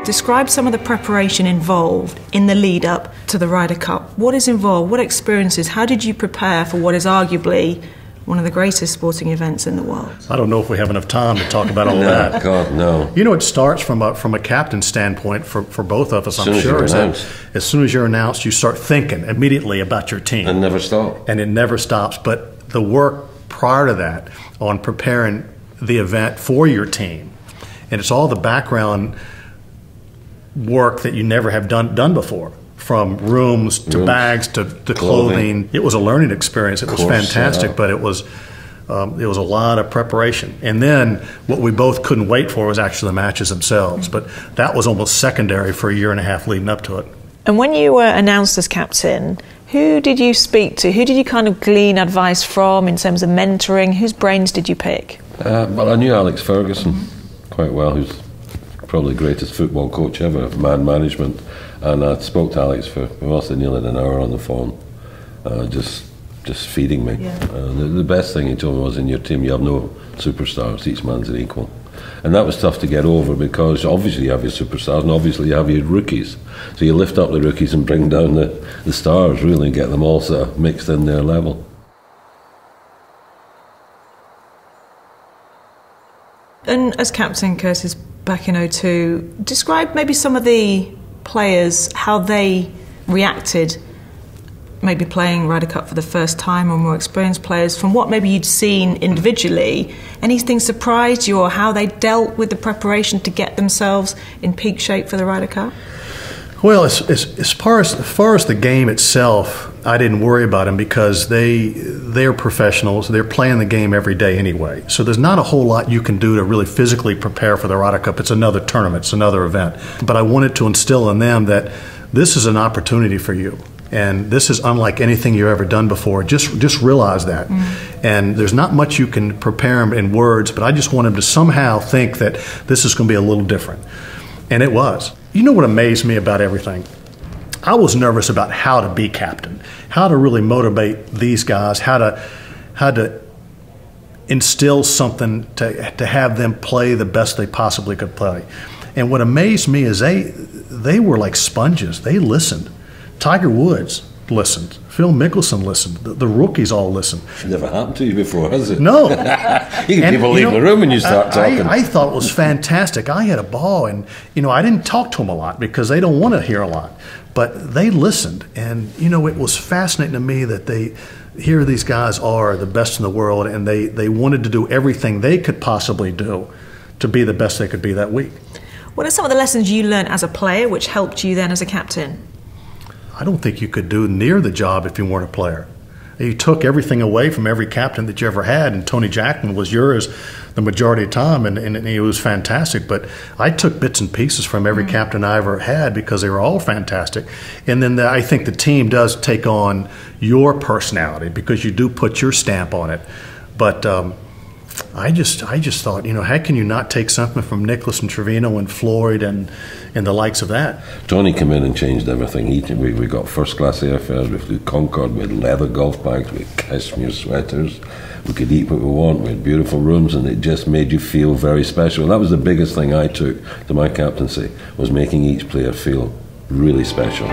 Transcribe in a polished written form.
Describe some of the preparation involved in the lead up to the Ryder Cup. What is involved? What experiences? How did you prepare for what is arguably one of the greatest sporting events in the world? I don't know if we have enough time to talk about all that. God, no. You know, it starts from a captain's standpoint for both of us, I'm sure. As soon as you're announced, you start thinking immediately about your team. And never stop. And it never stops. But the work prior to that on preparing the event for your team, and it's all the background work that you never have done before, from rooms to bags to clothing. It was a learning experience. It was fantastic, but it was a lot of preparation. And then what we both couldn't wait for was actually the matches themselves. But that was almost secondary for a year and a half leading up to it. And when you were announced as captain, who did you speak to? Who did you kind of glean advice from in terms of mentoring? Whose brains did you pick? Well, I knew Alex Ferguson quite well, who's probably the greatest football coach ever, man management. And I spoke to Alex for nearly an hour on the phone, just feeding me. Yeah. The best thing he told me was, in your team you have no superstars, each man's an equal. And that was tough to get over, because obviously you have your superstars and obviously you have your rookies. So you lift up the rookies and bring down the stars, really, and get them all sort of mixed in their level. And as captain, Curtis, back in '02, describe maybe some of the players, how they reacted, maybe playing Ryder Cup for the first time, or more experienced players, from what maybe you'd seen individually. Anything surprised you, or how they dealt with the preparation to get themselves in peak shape for the Ryder Cup? Well, as far as the game itself, I didn't worry about them, because they're professionals. They're playing the game every day anyway. So there's not a whole lot you can do to really physically prepare for the Ryder Cup. It's another tournament. It's another event. But I wanted to instill in them that this is an opportunity for you. And this is unlike anything you've ever done before. Just realize that. And there's not much you can prepare them in words, but I just want them to somehow think that this is going to be a little different. And it was. You know what amazed me about everything? I was nervous about how to be captain, how to really motivate these guys, how to instill something to have them play the best they possibly could play. And what amazed me is they were like sponges. They listened. Tiger Woods listened. Phil Mickelson listened. The rookies all listened. It never happened to you before, has it? No. People leave the room when you start talking. I thought it was fantastic. I had a ball, and I didn't talk to them a lot because they don't want to hear a lot. But they listened, and it was fascinating to me that here these guys are the best in the world, and they wanted to do everything they could possibly do to be the best they could be that week. What are some of the lessons you learned as a player which helped you then as a captain? I don't think you could do near the job if you weren't a player. You took everything away from every captain that you ever had, and Tony Jackman was yours the majority of the time, and he was fantastic. But I took bits and pieces from every captain I ever had, because they were all fantastic. And then I think the team does take on your personality, because you do put your stamp on it. But I just thought, how can you not take something from Nicklaus and Trevino and Floyd and the likes of that? Tony came in and changed everything. We got first-class airfares, we flew Concorde, we had leather golf bags, we had cashmere sweaters, we could eat what we want, we had beautiful rooms, and it just made you feel very special. And that was the biggest thing I took to my captaincy, was making each player feel really special.